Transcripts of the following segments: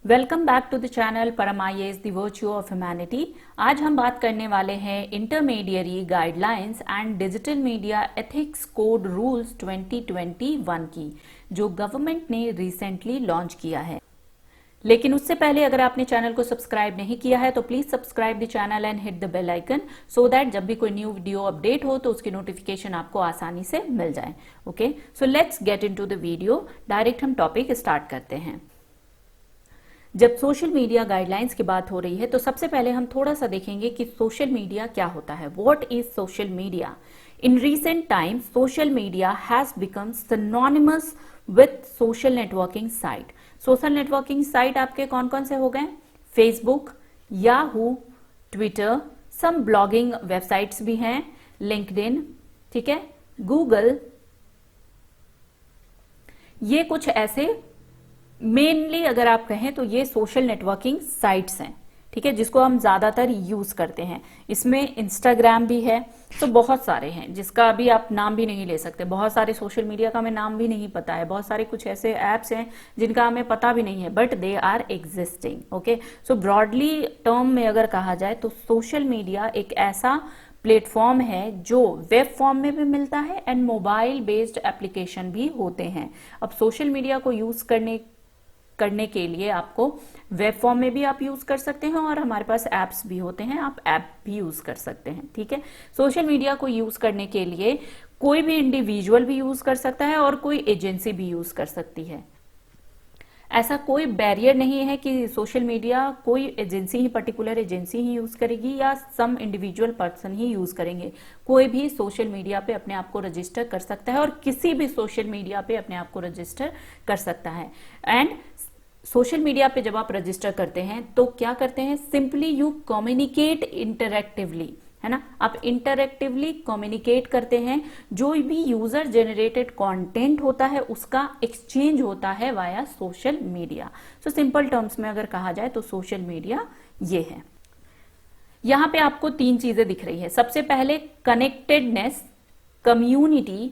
Welcome back to the channel Param IAS the virtue of humanity. आज हम बात करने वाले हैं intermediary guidelines and digital media ethics code rules 2021 की, जो गवर्नमेंट ने रिसेंटली लॉन्च किया है। लेकिन उससे पहले अगर आपने चैनल को सब्सक्राइब नहीं किया है तो please subscribe the channel and hit the bell icon so that जब भी कोई न्यू वीडियो अपडेट हो तो उसकी नोटिफिकेशन आपको आसानी से मिल जाए। Okay, so let's get into the video. Direct हम टॉपिक स्टार्ट करते हैं। जब सोशल मीडिया गाइडलाइंस की बात हो रही है तो सबसे पहले हम थोड़ा सा देखेंगे कि सोशल मीडिया क्या होता है। What is social media? In recent times social media has become synonymous with social networking site. Social networking site आपके कौन कौन से हो गए? फेसबुक, याहू, ट्विटर, सम ब्लॉगिंग वेबसाइट्स भी हैं, लिंक्डइन, ठीक है, गूगल। ये कुछ ऐसे मेनली अगर आप कहें तो ये सोशल नेटवर्किंग साइट्स हैं, ठीक है, जिसको हम ज्यादातर यूज करते हैं। इसमें इंस्टाग्राम भी है, तो बहुत सारे हैं जिसका अभी आप नाम भी नहीं ले सकते। बहुत सारे सोशल मीडिया का हमें नाम भी नहीं पता है। बहुत सारे कुछ ऐसे एप्स हैं जिनका हमें पता भी नहीं है, but they are existing. Okay, so broadly term में अगर कहा जाए तो सोशल मीडिया एक ऐसा प्लेटफॉर्म है जो वेब फॉर्म में भी मिलता है एंड मोबाइल बेस्ड एप्लीकेशन भी होते हैं। अब सोशल मीडिया को यूज करने के लिए आपको वेब फॉर्म में भी आप यूज कर सकते हैं और हमारे पास एप्स भी होते हैं, आप ऐप भी यूज कर सकते हैं। ठीक है, सोशल मीडिया को यूज करने के लिए कोई भी इंडिविजुअल भी यूज कर सकता है और कोई एजेंसी भी यूज कर सकती है। ऐसा कोई बैरियर नहीं है कि सोशल मीडिया कोई एजेंसी ही, पर्टिकुलर एजेंसी ही यूज करेगी या सम इंडिविजुअल पर्सन ही यूज करेंगे। कोई भी सोशल मीडिया पे अपने आप को रजिस्टर कर सकता है और किसी भी सोशल मीडिया पे अपने आप को रजिस्टर कर सकता है। एंड सोशल मीडिया पे जब आप रजिस्टर करते हैं तो क्या करते हैं? सिंपली यू कम्युनिकेट इंटरैक्टिवली, है ना, आप इंटरैक्टिवली कम्युनिकेट करते हैं। जो भी यूजर जनरेटेड कंटेंट होता है उसका एक्सचेंज होता है via social media. So simple terms में अगर कहा जाए तो सोशल मीडिया ये है। यहां पे आपको तीन चीजें दिख रही है। सबसे पहले कनेक्टेडनेस, कम्युनिटी,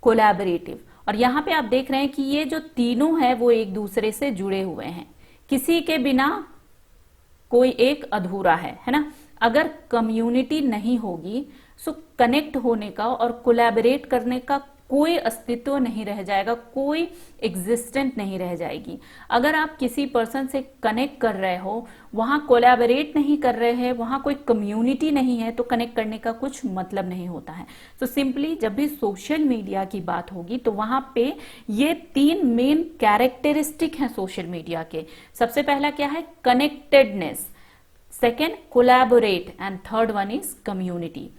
कोलैबोरेटिव। और यहां पे आप देख रहे हैं कि ये जो तीनों है वो एक दूसरे से जुड़े हुए हैं, किसी के बिना कोई एक अधूरा है ना। अगर कम्युनिटी नहीं होगी सो कनेक्ट होने का और कोलैबोरेट करने का कोई अस्तित्व नहीं रह जाएगा, कोई एग्जिस्टेंट नहीं रह जाएगी। अगर आप किसी पर्सन से कनेक्ट कर रहे हो, वहां कोलैबोरेट नहीं कर रहे हैं, वहां कोई कम्युनिटी नहीं है, तो कनेक्ट करने का कुछ मतलब नहीं होता है। तो सिंपली जब भी सोशल मीडिया की बात होगी तो वहां पे ये तीन मेन कैरेक्टरिस्टिक हैं सोशल मीडिया के। सबसे पहला क्या है? Connectedness, second collaborate and third one is community.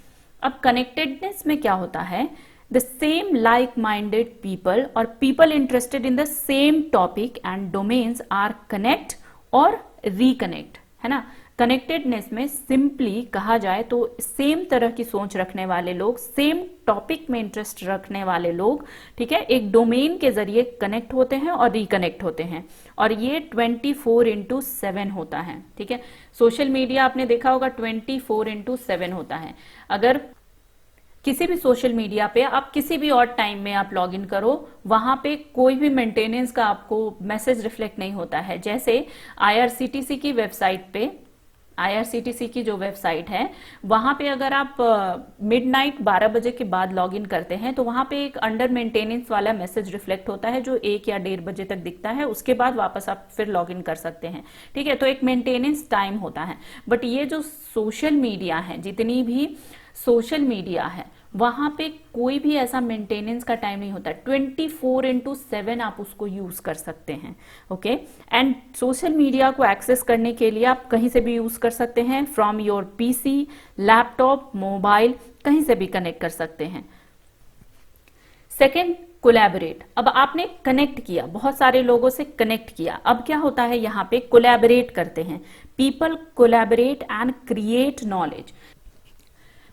अब कनेक्टेडनेस में क्या होता है? The same like-minded people or people interested in the same topic and domains are connect और reconnect, है ना। कनेक्टेडनेस में सिंपली कहा जाए तो सेम तरह की सोच रखने वाले लोग, सेम टॉपिक में इंटरेस्ट रखने वाले लोग, ठीक है, एक डोमेन के जरिए कनेक्ट होते हैं और रिकनेक्ट होते हैं। और ये 24/7 होता है। ठीक है, सोशल मीडिया आपने देखा होगा 24/7 होता है। अगर किसी भी सोशल मीडिया पे आप किसी भी और टाइम में आप लॉग इन करो, वहां पे कोई भी मेंटेनेंस का आपको मैसेज रिफ्लेक्ट नहीं होता है। जैसे IRCTC की वेबसाइट पे, IRCTC की जो वेबसाइट है वहां पे अगर आप मिडनाइट 12 बजे के बाद लॉग इन करते हैं तो वहां पे एक अंडर मेंटेनेंस वाला मैसेज रिफ्लेक्ट होता है जो 1 या 1:30 बजे तक दिखता है। उसके बाद वापस आप फिर लॉग इन कर सकते हैं। ठीक है, तो एक मेंटेनेंस टाइम होता है। बट ये जो सोशल मीडिया है, जितनी भी सोशल मीडिया है, वहां पे कोई भी ऐसा मेंटेनेंस का टाइम नहीं होता। 24/7 आप उसको यूज कर सकते हैं। ओके, एंड सोशल मीडिया को एक्सेस करने के लिए आप कहीं से भी यूज कर सकते हैं, from your PC, laptop, mobile, कहीं से भी कनेक्ट कर सकते हैं। Second, collaborate. अब आपने कनेक्ट किया, बहुत सारे लोगों से कनेक्ट किया, अब क्या होता है? यहाँ पे कोलैबोरेट करते हैं। People collaborate and create knowledge.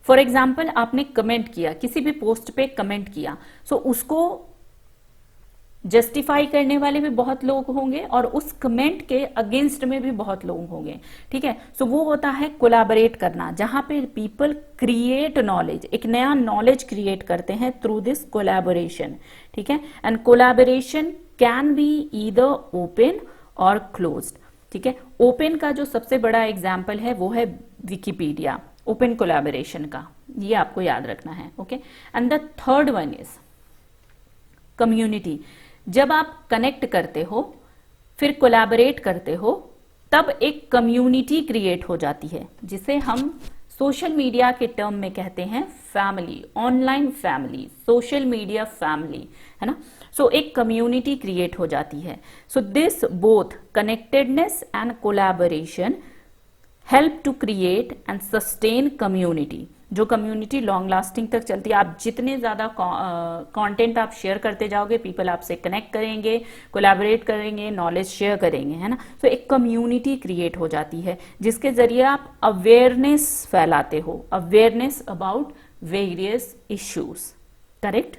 For example आपने कमेंट किया, किसी भी पोस्ट पे कमेंट किया, सो उसको जस्टिफाई करने वाले भी बहुत लोग होंगे और उस कमेंट के अगेंस्ट में भी बहुत लोग होंगे। ठीक है, सो वो होता है कोलैबोरेट करना, जहां पे पीपल क्रिएट नॉलेज, एक नया नॉलेज क्रिएट करते हैं थ्रू दिस कोलैबोरेशन। ठीक है, and collaboration can be either open और क्लोज्ड। ठीक है। ओपन का जो सबसे बड़ा एग्जाम्पल है वो है विकिपीडिया, ओपन कोलैबोरेशन का, ये आपको याद रखना है। Okay, and the third one is community. जब आप कनेक्ट करते हो, फिर कोलैबोरेट करते हो, तब एक कम्युनिटी क्रिएट हो जाती है, जिसे हम सोशल मीडिया के टर्म में कहते हैं family, online family, social media family, है ना। सो एक कम्युनिटी क्रिएट हो जाती है। So this both connectedness and collaboration help to create and sustain community, जो कम्युनिटी लॉन्ग लास्टिंग तक चलती है। आप जितने ज्यादा कंटेंट आप शेयर करते जाओगे, पीपल आपसे कनेक्ट करेंगे, कोलैबोरेट करेंगे, नॉलेज शेयर करेंगे, है ना। तो एक कम्युनिटी क्रिएट हो जाती है, जिसके जरिए आप अवेयरनेस फैलाते हो, awareness about various issues, correct.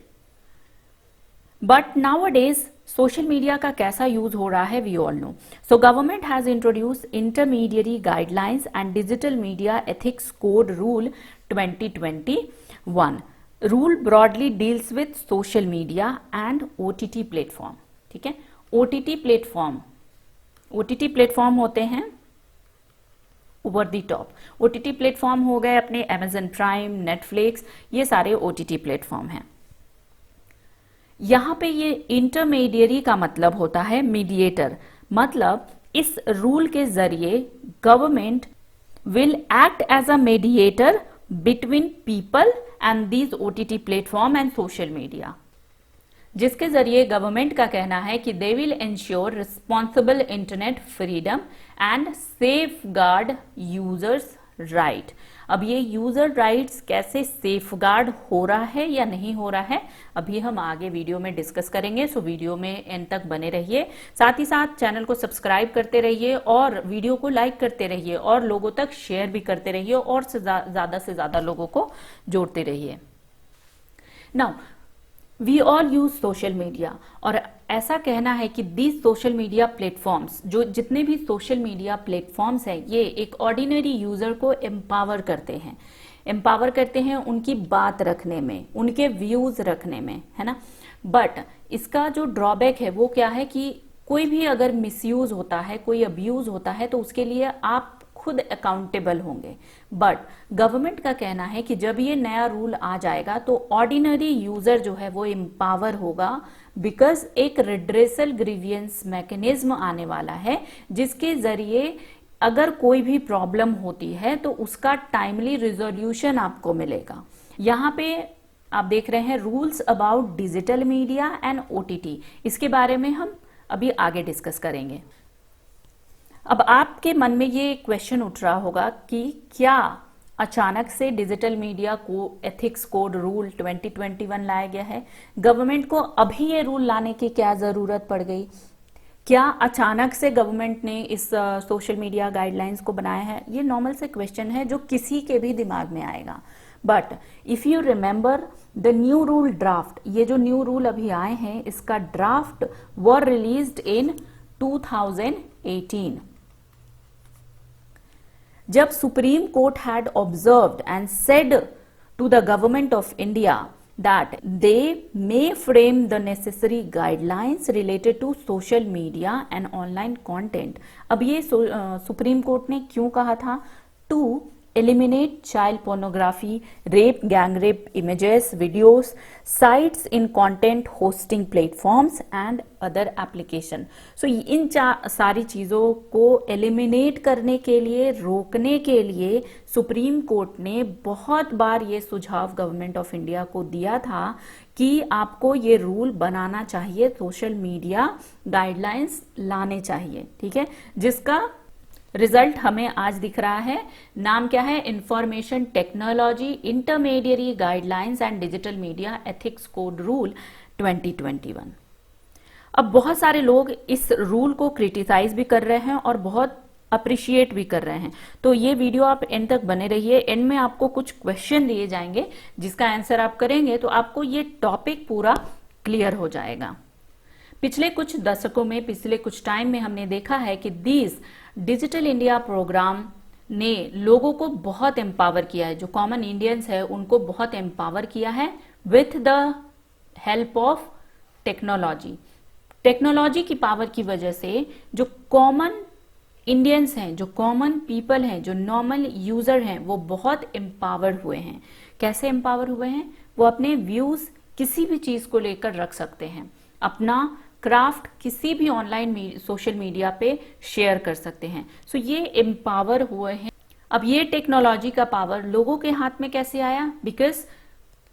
But nowadays social media का कैसा यूज हो रहा है, we all know. So government has introduce intermediary guidelines and digital media ethics code rule 2021. Rule broadly deals with social media and OTT platform, ठीक है। OTT platform होते हैं over the top. OTT platform हो गए अपने Amazon prime, Netflix, ये सारे OTT platform हैं। यहां पे ये इंटरमीडियरी का मतलब होता है मीडिएटर, मतलब इस रूल के जरिए government will act as a mediator between people and these OTT platform and social media, जिसके जरिए गवर्नमेंट का कहना है कि they will ensure responsible internet freedom and safeguard users right. अब ये यूजर राइट्स कैसे सेफ गार्ड हो रहा है या नहीं हो रहा है, अभी हम आगे वीडियो में डिस्कस करेंगे। सो वीडियो में एंड तक बने रहिए, साथ ही साथ चैनल को सब्सक्राइब करते रहिए और वीडियो को लाइक करते रहिए और लोगों तक शेयर भी करते रहिए और ज्यादा से ज्यादा लोगों को जोड़ते रहिए। Now we all use social media, और ऐसा कहना है कि दीज सोशल मीडिया प्लेटफॉर्म्स, जो जितने भी सोशल मीडिया प्लेटफॉर्म्स हैं, ये एक ऑर्डिनरी यूजर को एम्पावर करते हैं उनकी बात रखने में, उनके व्यूज रखने में, है ना। बट इसका जो ड्रॉबैक है वो क्या है कि कोई भी अगर मिसयूज होता है, कोई अब्यूज होता है, तो उसके लिए आप खुद अकाउंटेबल होंगे। बट गवर्नमेंट का कहना है कि जब ये नया रूल आ जाएगा तो ऑर्डिनरी यूजर जो है वो एम्पावर होगा, बिकॉज एक रिड्रेसल ग्रीवियंस मैकेनिज्म आने वाला है, जिसके जरिए अगर कोई भी प्रॉब्लम होती है तो उसका टाइमली रिजोल्यूशन आपको मिलेगा। यहाँ पे आप देख रहे हैं rules about digital media and OTT, इसके बारे में हम अभी आगे डिस्कस करेंगे। अब आपके मन में ये क्वेश्चन उठ रहा होगा कि क्या अचानक से डिजिटल मीडिया को एथिक्स कोड रूल 2021 लाया गया है, गवर्नमेंट को अभी ये रूल लाने की क्या जरूरत पड़ गई, क्या अचानक से गवर्नमेंट ने इस सोशल मीडिया गाइडलाइंस को बनाया है। ये नॉर्मल से क्वेश्चन है जो किसी के भी दिमाग में आएगा। But if you remember the new rule draft, ये जो न्यू रूल अभी आए हैं इसका ड्राफ्ट वर रिलीज्ड इन 2018, जब supreme court had observed and said to the government of India that they may frame the necessary guidelines related to social media and online content। अब ये supreme court ने क्यों कहा था? To eliminate child pornography, rape, gang rape images, videos, sites in content hosting platforms and other application। So इन सारी चीजों को eliminate करने के लिए, रोकने के लिए सुप्रीम कोर्ट ने बहुत बार ये सुझाव गवर्नमेंट ऑफ इंडिया को दिया था कि आपको ये रूल बनाना चाहिए, सोशल मीडिया गाइडलाइंस लाने चाहिए, ठीक है, जिसका रिजल्ट हमें आज दिख रहा है। नाम क्या है? Information technology intermediary guidelines and digital media ethics code rule 2021। अब बहुत सारे लोग इस रूल को क्रिटिसाइज भी कर रहे हैं और बहुत अप्रिशिएट भी कर रहे हैं, तो ये वीडियो आप एंड तक बने रहिए। एंड में आपको कुछ क्वेश्चन दिए जाएंगे जिसका आंसर आप करेंगे तो आपको ये टॉपिक पूरा क्लियर हो जाएगा। पिछले कुछ दशकों में, पिछले कुछ टाइम में हमने देखा है कि दीज डिजिटल इंडिया प्रोग्राम ने लोगों को बहुत एम्पावर किया है, जो कॉमन इंडियंस है उनको बहुत एम्पावर किया है with the help of technology. Technology की पावर की वजह से जो कॉमन इंडियंस हैं, जो कॉमन पीपल हैं, जो नॉर्मल यूजर हैं, वो बहुत एम्पावर हुए हैं। कैसे एम्पावर हुए हैं? वो अपने व्यूज किसी भी चीज को लेकर रख सकते हैं, अपना क्राफ्ट किसी भी ऑनलाइन सोशल मीडिया पे शेयर कर सकते हैं। सो ये एम्पावर हुए हैं। अब ये टेक्नोलॉजी का पावर लोगों के हाथ में कैसे आया? बिकॉज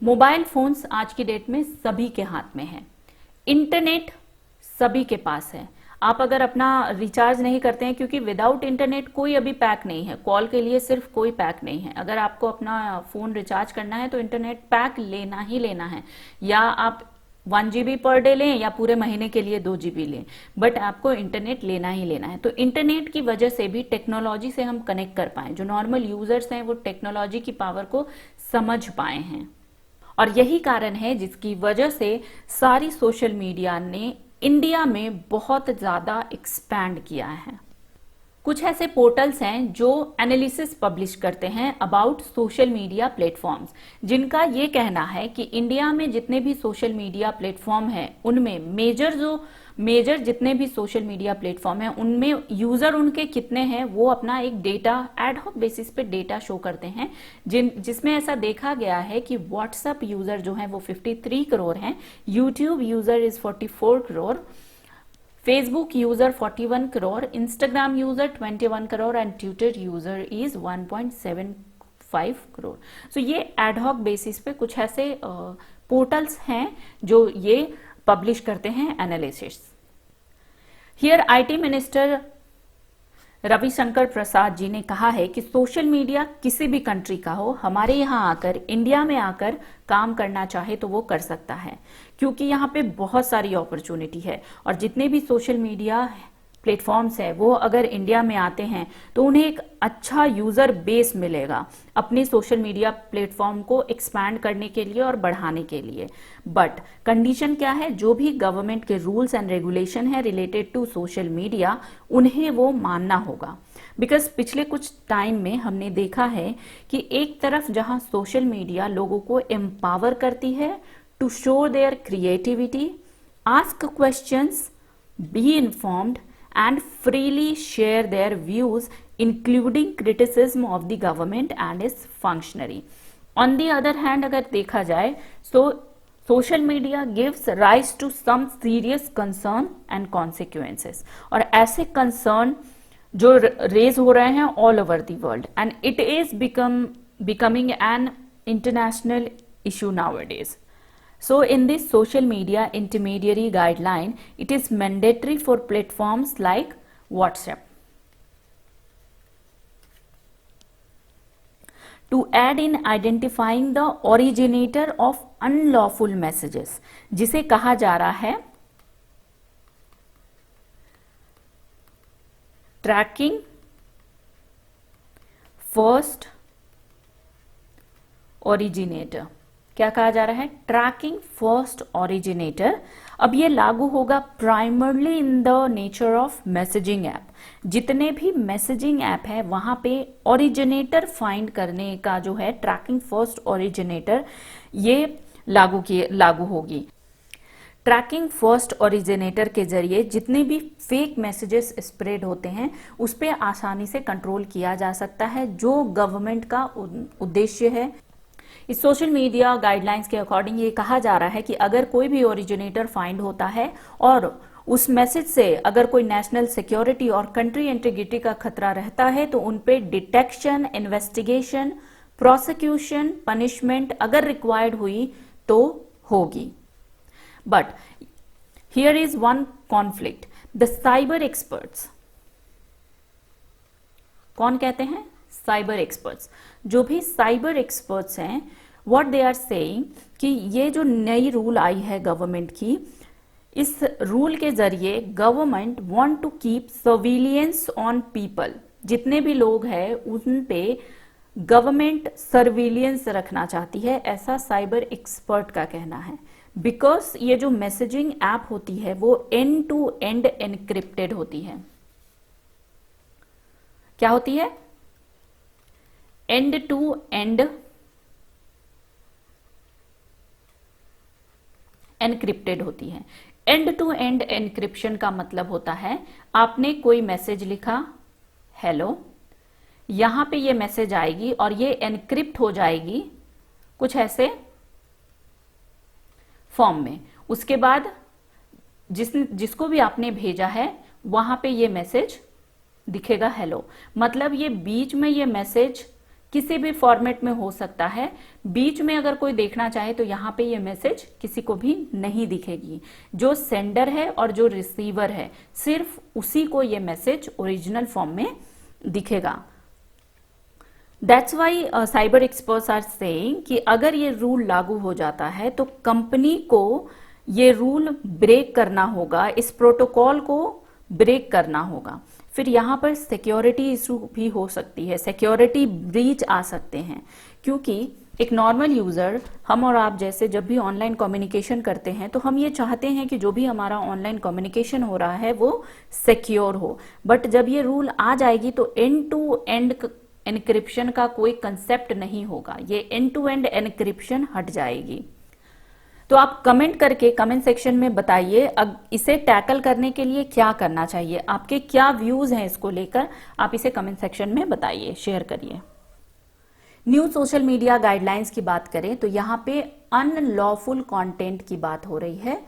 मोबाइल फोन्स आज की डेट में सभी के हाथ में है, इंटरनेट सभी के पास है। आप अगर अपना रिचार्ज नहीं करते हैं, क्योंकि विदाउट इंटरनेट कोई अभी पैक नहीं है, कॉल के लिए सिर्फ कोई पैक नहीं है। अगर आपको अपना फोन रिचार्ज करना है तो इंटरनेट पैक लेना ही लेना है, या आप 1 GB पर डे लें या पूरे महीने के लिए 2 GB लें, बट आपको इंटरनेट लेना ही लेना है। तो इंटरनेट की वजह से भी टेक्नोलॉजी से हम कनेक्ट कर पाए, जो नॉर्मल यूजर्स हैं वो टेक्नोलॉजी की पावर को समझ पाए हैं। और यही कारण है जिसकी वजह से सारी सोशल मीडिया ने इंडिया में बहुत ज्यादा एक्सपैंड किया है। कुछ ऐसे पोर्टल्स हैं जो एनालिसिस पब्लिश करते हैं अबाउट सोशल मीडिया प्लेटफॉर्म्स, जिनका ये कहना है कि इंडिया में जितने भी सोशल मीडिया प्लेटफॉर्म हैं उनमें मेजर जितने भी सोशल मीडिया प्लेटफॉर्म हैं उनमें यूजर उनके कितने हैं वो अपना एक डेटा एडहॉक बेसिस पे डेटा शो करते हैं, जिसमें ऐसा देखा गया है कि व्हाट्सएप यूजर जो है वो 53 करोड़ हैं, YouTube user is 44 crore, Facebook user 41 crore, Instagram user 21 crore and Twitter user is 1.75 crore. So ये एडहॉक बेसिस पे कुछ ऐसे पोर्टल्स हैं जो ये पब्लिश करते हैं analysis. Here IT minister Ravishankar Prasad ji ने कहा है कि सोशल मीडिया किसी भी कंट्री का हो, हमारे यहाँ आकर, इंडिया में आकर काम करना चाहे तो वो कर सकता है, क्योंकि यहाँ पे बहुत सारी अपॉर्चुनिटी है। और जितने भी सोशल मीडिया प्लेटफॉर्म्स है वो अगर इंडिया में आते हैं तो उन्हें एक अच्छा यूजर बेस मिलेगा अपने सोशल मीडिया प्लेटफॉर्म को एक्सपैंड करने के लिए और बढ़ाने के लिए। बट कंडीशन क्या है? जो भी गवर्नमेंट के रूल्स एंड रेगुलेशन है रिलेटेड टू सोशल मीडिया, उन्हें वो मानना होगा। बिकॉज पिछले कुछ टाइम में हमने देखा है कि एक तरफ जहां सोशल मीडिया लोगों को एम्पावर करती है to show their creativity, ask questions, be informed and freely share their views including criticism of the government and its functionary. On the other hand, अगर देखा जाए तो social media gives rise to some serious concern and consequences, और ऐसे concern जो raise हो रहे हैं all over the world and it is becoming an international issue nowadays. So in this social media intermediary guideline, it is mandatory for platforms like WhatsApp to aid in identifying the originator of unlawful messages, जिसे कहा जा रहा है tracking first originator. क्या कहा जा रहा है? Tracking first originator. अब ये लागू होगा primarily in the nature of messaging app. जितने भी मैसेजिंग ऐप है वहां पे ओरिजिनेटर फाइंड करने का जो है ट्रैकिंग फर्स्ट ओरिजिनेटर ये लागू होगी। ट्रैकिंग फर्स्ट ओरिजिनेटर के जरिए जितने भी फेक मैसेजेस स्प्रेड होते हैं उस पर आसानी से कंट्रोल किया जा सकता है, जो गवर्नमेंट का उद्देश्य है। इस सोशल मीडिया गाइडलाइंस के अकॉर्डिंग ये कहा जा रहा है कि अगर कोई भी ओरिजिनेटर फाइंड होता है और उस मैसेज से अगर कोई नेशनल सिक्योरिटी और कंट्री इंटीग्रिटी का खतरा रहता है तो उन पे डिटेक्शन, इन्वेस्टिगेशन, प्रोसिक्यूशन, पनिशमेंट अगर रिक्वायर्ड हुई तो होगी। But here is one conflict, the cyber experts. कौन कहते हैं? Cyber experts. जो भी साइबर एक्सपर्ट्स हैं व्हाट दे आर सेइंग कि ये जो नई रूल आई है गवर्नमेंट की, इस रूल के जरिए government want to keep surveillance on people. जितने भी लोग हैं उन पे गवर्नमेंट सर्विलियंस रखना चाहती है, ऐसा साइबर एक्सपर्ट का कहना है। बिकॉज ये जो मैसेजिंग ऐप होती है वो एंड टू एंड एनक्रिप्टेड होती है। क्या होती है? एंड टू एंड एनक्रिप्टेड होती है। एंड टू एंड एनक्रिप्शन का मतलब होता है आपने कोई मैसेज लिखा, हेलो, यहां पे ये मैसेज आएगी और ये एनक्रिप्ट हो जाएगी कुछ ऐसे फॉर्म में। उसके बाद जिसको भी आपने भेजा है वहां पे ये मैसेज दिखेगा हेलो। मतलब ये बीच में ये मैसेज किसी भी फॉर्मेट में हो सकता है, बीच में अगर कोई देखना चाहे तो यहाँ पे ये मैसेज किसी को भी नहीं दिखेगी। जो सेंडर है और जो रिसीवर है सिर्फ उसी को ये मैसेज ओरिजिनल फॉर्म में दिखेगा। That's why cyber experts are saying कि अगर ये रूल लागू हो जाता है तो कंपनी को ये रूल ब्रेक करना होगा, इस प्रोटोकॉल को ब्रेक करना होगा। फिर यहाँ पर सिक्योरिटी इशू भी हो सकती है, सिक्योरिटी ब्रीच आ सकते हैं, क्योंकि एक नॉर्मल यूजर, हम और आप जैसे जब भी ऑनलाइन कम्युनिकेशन करते हैं तो हम ये चाहते हैं कि जो भी हमारा ऑनलाइन कम्युनिकेशन हो रहा है वो सिक्योर हो। बट जब ये रूल आ जाएगी तो एंड टू एंड एनक्रिप्शन का कोई कंसेप्ट नहीं होगा, ये एंड टू एंड एनक्रिप्शन हट जाएगी। तो आप कमेंट करके कमेंट सेक्शन में बताइए अब इसे टैकल करने के लिए क्या करना चाहिए, आपके क्या व्यूज हैं इसको लेकर, आप इसे कमेंट सेक्शन में बताइए, शेयर करिए। न्यू सोशल मीडिया गाइडलाइंस की बात करें तो यहाँ पे अनलॉफुल कंटेंट की बात हो रही है।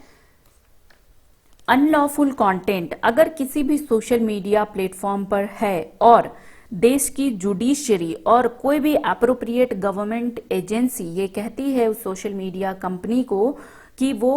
अनलॉफुल कंटेंट अगर किसी भी सोशल मीडिया प्लेटफॉर्म पर है और देश की जुडिशरी और कोई भी अप्रोप्रिएट गवर्नमेंट एजेंसी ये कहती है उस सोशल मीडिया कंपनी को कि वो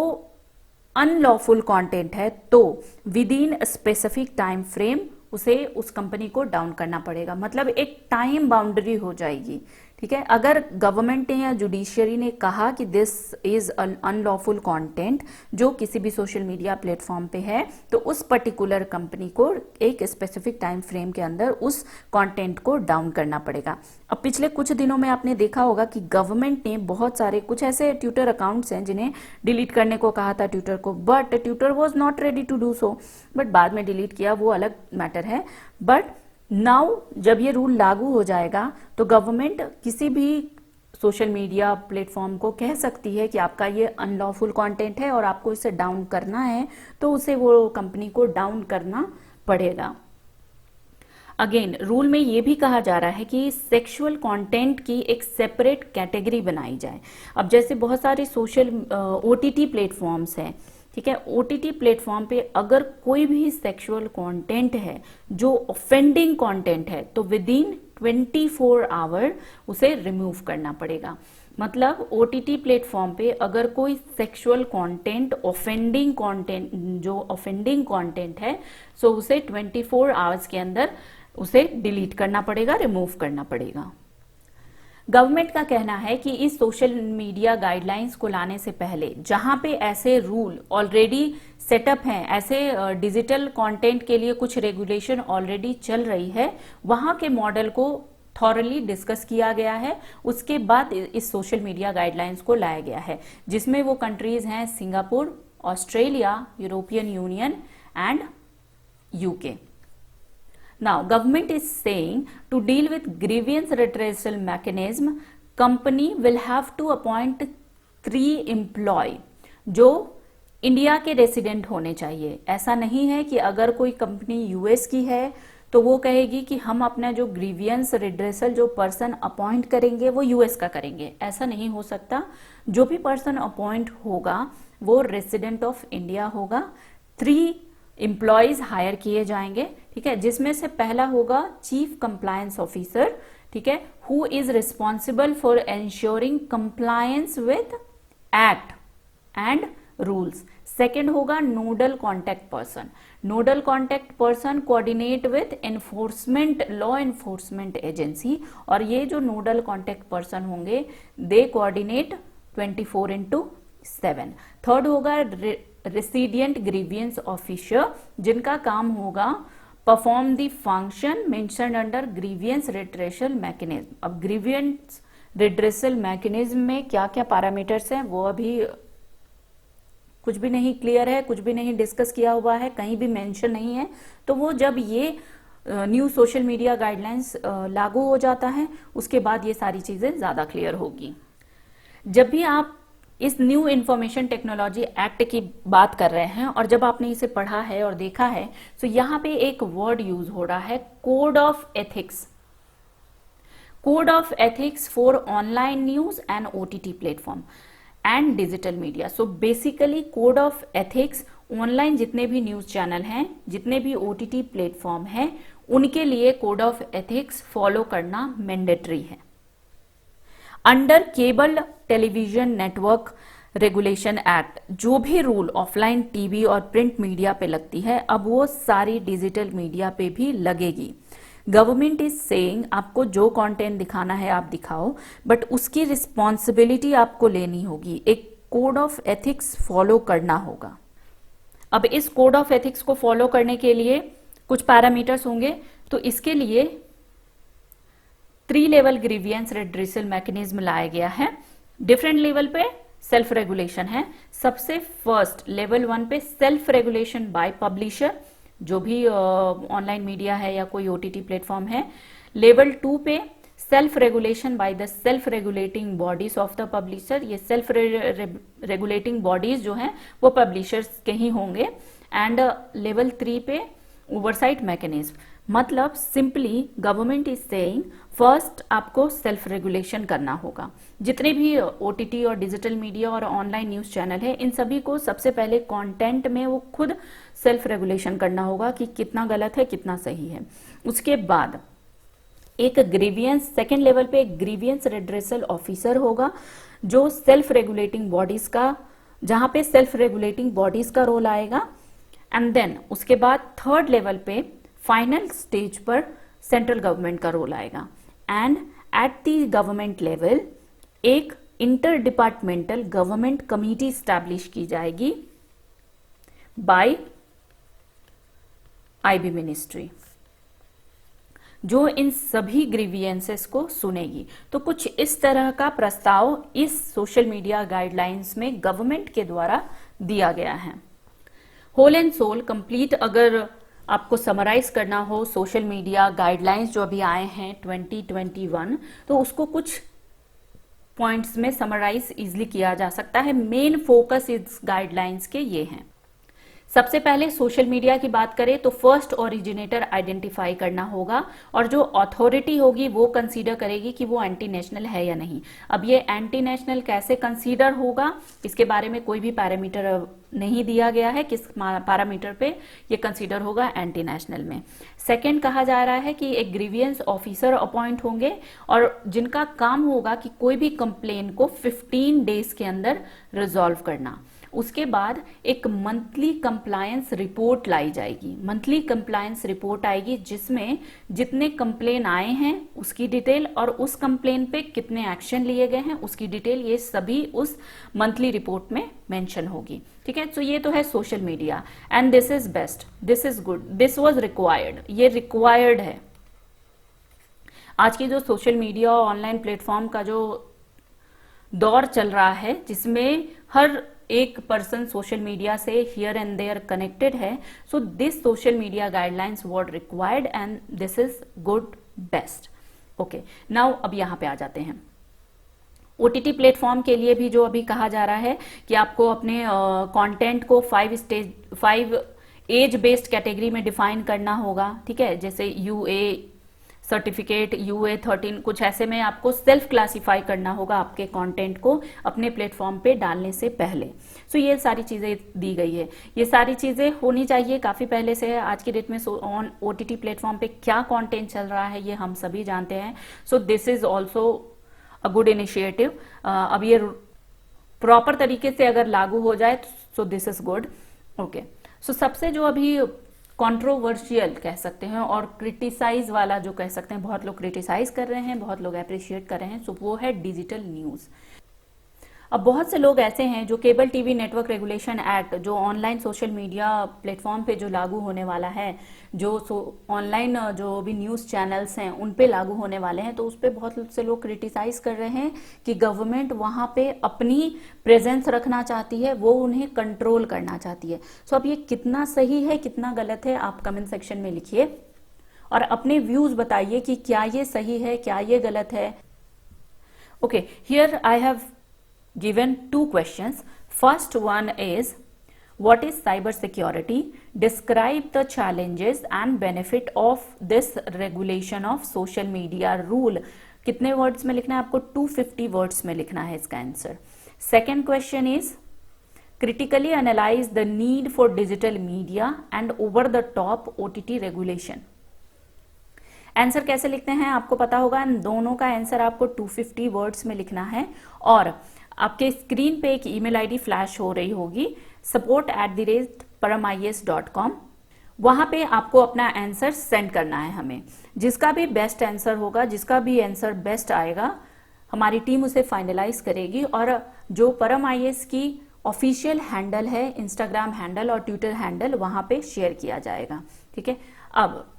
अनलॉफुल कंटेंट है, तो with in specific time frame उसे उस कंपनी को डाउन करना पड़ेगा। मतलब एक टाइम बाउंड्री हो जाएगी, ठीक है। अगर गवर्नमेंट ने या जुडिशियरी ने कहा कि दिस इज अनलॉफुल कंटेंट जो किसी भी सोशल मीडिया प्लेटफॉर्म पे है, तो उस पर्टिकुलर कंपनी को एक स्पेसिफिक टाइम फ्रेम के अंदर उस कंटेंट को डाउन करना पड़ेगा। अब पिछले कुछ दिनों में आपने देखा होगा कि गवर्नमेंट ने बहुत सारे कुछ ऐसे ट्विटर अकाउंट्स हैं जिन्हें डिलीट करने को कहा था ट्विटर को, but Twitter was not ready to do so, but बाद में डिलीट किया, वो अलग मैटर है। बट नाउ जब ये रूल लागू हो जाएगा तो गवर्नमेंट किसी भी सोशल मीडिया प्लेटफॉर्म को कह सकती है कि आपका ये अनलॉफुल कंटेंट है और आपको इसे डाउन करना है, तो उसे वो कंपनी को डाउन करना पड़ेगा। अगेन रूल में ये भी कहा जा रहा है कि सेक्सुअल कंटेंट की एक सेपरेट कैटेगरी बनाई जाए। अब जैसे बहुत सारे सोशल ओटीटी प्लेटफॉर्म्स हैं, ठीक है, ओटीटी प्लेटफॉर्म पे अगर कोई भी सेक्सुअल कंटेंट है जो ऑफेंडिंग कंटेंट है तो विद इन 24 आवर उसे रिमूव करना पड़ेगा। मतलब ओटीटी प्लेटफॉर्म पे अगर कोई सेक्सुअल कंटेंट ऑफेंडिंग कंटेंट जो ऑफेंडिंग कंटेंट है, सो उसे 24 आवर्स के अंदर उसे डिलीट करना पड़ेगा, रिमूव करना पड़ेगा। गवर्नमेंट का कहना है कि इस सोशल मीडिया गाइडलाइंस को लाने से पहले जहां पे ऐसे रूल ऑलरेडी सेटअप हैं, ऐसे डिजिटल कंटेंट के लिए कुछ रेगुलेशन ऑलरेडी चल रही है, वहां के मॉडल को थॉरली डिस्कस किया गया है। उसके बाद इस सोशल मीडिया गाइडलाइंस को लाया गया है, जिसमें वो कंट्रीज हैं Singapore, Australia, European union and UK. Now, government is saying to deal with grievance redressal mechanism, company will have to appoint 3 employee जो इंडिया के रेसिडेंट होने चाहिए। ऐसा नहीं है कि अगर कोई कंपनी यूएस की है तो वो कहेगी कि हम अपना जो ग्रीवियंस रिड्रेसल जो पर्सन अपॉइंट करेंगे वो यूएस का करेंगे, ऐसा नहीं हो सकता। जो भी पर्सन अपॉइंट होगा वो रेसिडेंट ऑफ इंडिया होगा। 3 एम्प्लॉयज हायर किए जाएंगे, ठीक है, जिसमें से पहला होगा चीफ कंप्लायंस ऑफिसर, ठीक है, who is responsible for ensuring compliance with act and rules. Second होगा nodal contact person. Nodal contact person coordinate with enforcement law enforcement agency, और ये जो नोडल कॉन्टेक्ट पर्सन होंगे दे कोऑर्डिनेट 24/7। थर्ड होगा resident grievance officer, जिनका काम होगा perform the function mentioned under grievance redressal mechanism. अब ग्रीवियंस रिड्रेसल मैकेनिज्म में क्या क्या पैरामीटर्स हैं वो अभी कुछ भी नहीं क्लियर है, कुछ भी नहीं डिस्कस किया हुआ है, कहीं भी मेंशन नहीं है। तो वो जब ये न्यू सोशल मीडिया गाइडलाइंस लागू हो जाता है उसके बाद ये सारी चीजें ज्यादा क्लियर होगी। जब भी आप इस न्यू इंफॉर्मेशन टेक्नोलॉजी एक्ट की बात कर रहे हैं, और जब आपने इसे पढ़ा है और देखा है तो यहाँ पे एक वर्ड यूज हो रहा है, code of ethics. Code of ethics for online news and OTT platform and digital media. So basically code of ethics online जितने भी न्यूज चैनल हैं, जितने भी ओटीटी प्लेटफॉर्म हैं, उनके लिए कोड ऑफ एथिक्स फॉलो करना मैंडेटरी है। Under cable television network regulation act जो भी रूल ऑफलाइन टीवी और प्रिंट मीडिया पे लगती है, अब वो सारी डिजिटल मीडिया पे भी लगेगी। गवर्नमेंट इज सेइंग आपको जो कंटेंट दिखाना है आप दिखाओ, बट उसकी रिस्पॉन्सिबिलिटी आपको लेनी होगी, एक कोड ऑफ एथिक्स फॉलो करना होगा। अब इस कोड ऑफ एथिक्स को फॉलो करने के लिए कुछ पैरामीटर्स होंगे, तो इसके लिए 3 लेवल ग्रीवियंस रेड्रेसल मैकेनिज्म लाया गया है। डिफरेंट लेवल पे सेल्फ रेगुलेशन है। सबसे फर्स्ट लेवल 1 पे सेल्फ रेगुलेशन बाय पब्लिशर, जो भी ऑनलाइन मीडिया है या कोई ओटीटी प्लेटफॉर्म है। लेवल 2 पे self regulation by the self regulating bodies of the publisher. ये सेल्फ रेगुलेटिंग बॉडीज जो हैं वो पब्लिशर्स के ही होंगे। एंड लेवल 3 पे ओवरसाइट मैकेनिज्म, मतलब simply government is saying first आपको सेल्फ रेगुलेशन करना होगा। जितने भी ओटीटी और डिजिटल मीडिया और ऑनलाइन न्यूज चैनल है, इन सभी को सबसे पहले कंटेंट में वो खुद सेल्फ रेगुलेशन करना होगा कि कितना गलत है कितना सही है। उसके बाद एक ग्रीवियंस, सेकेंड लेवल पे एक ग्रीवियंस रेड्रेसल ऑफिसर होगा, जो सेल्फ रेगुलेटिंग बॉडीज का, जहां पे सेल्फ रेगुलेटिंग बॉडीज का रोल आएगा। एंड देन उसके बाद थर्ड लेवल पे फाइनल स्टेज पर सेंट्रल गवर्नमेंट का रोल आएगा। And at the government level एक inter departmental government committee establish की जाएगी बाय आईबी मिनिस्ट्री, जो इन सभी ग्रीवियंसेस को सुनेगी। तो कुछ इस तरह का प्रस्ताव इस सोशल मीडिया गाइडलाइंस में गवर्नमेंट के द्वारा दिया गया है। होल एंड सोल कंप्लीट अगर आपको समराइज करना हो सोशल मीडिया गाइडलाइंस जो अभी आए हैं 2021, तो उसको कुछ पॉइंट्स में समराइज इजिली किया जा सकता है। मेन फोकस इस गाइडलाइंस के ये हैं। सबसे पहले सोशल मीडिया की बात करें तो फर्स्ट ओरिजिनेटर आइडेंटिफाई करना होगा, और जो अथॉरिटी होगी वो कंसीडर करेगी कि वो एंटी नेशनल है या नहीं। अब ये एंटी नेशनल कैसे कंसीडर होगा, इसके बारे में कोई भी पैरामीटर नहीं दिया गया है, किस पैरामीटर पे ये कंसीडर होगा एंटी नेशनल में। सेकेंड कहा जा रहा है कि एक ग्रीवियंस ऑफिसर अपॉइंट होंगे, और जिनका काम होगा कि कोई भी कंप्लेन को 15 डेज के अंदर रिजॉल्व करना। उसके बाद एक मंथली कंप्लायंस रिपोर्ट लाई जाएगी। मंथली कंप्लायंस रिपोर्ट आएगी जिसमें जितने कंप्लेन आए हैं उसकी डिटेल और उस कंप्लेन पे कितने एक्शन लिए गए हैं उसकी डिटेल, ये सभी उस मंथली रिपोर्ट में मेंशन होगी। ठीक है, तो ये तो है social media, and this is best, this is good, this was required, ये रिक्वायर्ड है। आज की जो सोशल मीडिया और ऑनलाइन प्लेटफॉर्म का जो दौर चल रहा है, जिसमें हर एक पर्सन सोशल मीडिया से हियर एंड देयर कनेक्टेड है, so this social media guidelines were required and this is good, best. Okay, now अब यहां पे आ जाते हैं ओटीटी प्लेटफॉर्म के लिए भी, जो अभी कहा जा रहा है कि आपको अपने कंटेंट को 5 एज बेस्ड कैटेगरी में डिफाइन करना होगा। ठीक है, जैसे यूए सर्टिफिकेट, यूए 13, कुछ ऐसे में आपको सेल्फ क्लासिफाई करना होगा आपके कंटेंट को अपने प्लेटफॉर्म पे डालने से पहले। सो ये सारी चीजें दी गई है, ये सारी चीजें होनी चाहिए काफी पहले से है। आज की डेट में ऑन ओटीटी प्लेटफॉर्म पे क्या कंटेंट चल रहा है ये हम सभी जानते हैं। So this is also a good initiative. अब ये प्रॉपर तरीके से अगर लागू हो जाए so this is good. Okay, so सबसे जो अभी कंट्रोवर्शियल कह सकते हैं और क्रिटिसाइज वाला जो कह सकते हैं, बहुत लोग क्रिटिसाइज कर रहे हैं, बहुत लोग अप्रिशिएट कर रहे हैं, सो वो है डिजिटल न्यूज। अब बहुत से लोग ऐसे हैं जो cable TV network regulation act जो ऑनलाइन सोशल मीडिया प्लेटफॉर्म पे जो लागू होने वाला है, जो ऑनलाइन जो भी न्यूज चैनल्स हैं उन पे लागू होने वाले हैं, तो उस पे बहुत से लोग क्रिटिसाइज कर रहे हैं कि गवर्नमेंट वहां पे अपनी प्रेजेंस रखना चाहती है, वो उन्हें कंट्रोल करना चाहती है। सो अब ये कितना सही है कितना गलत है आप कमेंट सेक्शन में लिखिए और अपने व्यूज बताइए कि क्या ये सही है क्या ये गलत है। Okay, here I have given two questions. First one is, what is cyber security? Describe the challenges and benefit of this regulation of social media rule. कितने वर्ड्स में लिखना है आपको? 250 वर्ड्स में लिखना है इसका answer. Second question is, critically analyze the need for digital media and over the top OTT regulation. Answer कैसे लिखते हैं आपको पता होगा. इन दोनों का आंसर आपको 250 वर्ड्स में लिखना है और आपके स्क्रीन पे एक ईमेल आईडी फ्लैश हो रही होगी, support@paramias.com. वहां पे आपको अपना आंसर सेंड करना है हमें. जिसका भी बेस्ट आंसर होगा, जिसका भी आंसर बेस्ट आएगा, हमारी टीम उसे फाइनलाइज करेगी और जो परम आईएएस की ऑफिशियल हैंडल है, इंस्टाग्राम हैंडल और ट्विटर हैंडल, वहां पे शेयर किया जाएगा. ठीक है. अब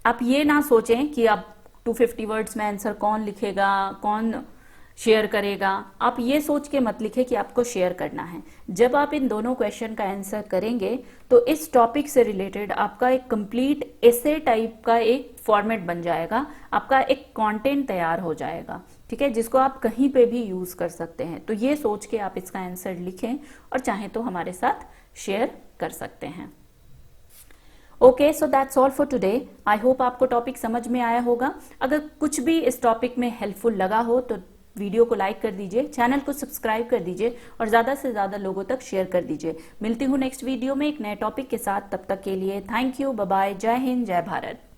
आप ये ना सोचें कि अब 250 वर्ड्स में आंसर कौन लिखेगा, कौन शेयर करेगा. आप ये सोच के मत लिखे कि आपको शेयर करना है. जब आप इन दोनों क्वेश्चन का आंसर करेंगे तो इस टॉपिक से रिलेटेड आपका एक कंप्लीट एसे टाइप का एक फॉर्मेट बन जाएगा, आपका एक कंटेंट तैयार हो जाएगा. ठीक है, जिसको आप कहीं पे भी यूज कर सकते हैं. तो ये सोच के आप इसका आंसर लिखें और चाहे तो हमारे साथ शेयर कर सकते हैं. Okay, so that's all for today. I hope आपको टॉपिक समझ में आया होगा. अगर कुछ भी इस टॉपिक में हेल्पफुल लगा हो तो वीडियो को लाइक कर दीजिए, चैनल को सब्सक्राइब कर दीजिए और ज्यादा से ज्यादा लोगों तक शेयर कर दीजिए. मिलती हूँ नेक्स्ट वीडियो में एक नए टॉपिक के साथ. तब तक के लिए थैंक यू, बाय बाय, जय हिंद, जय भारत.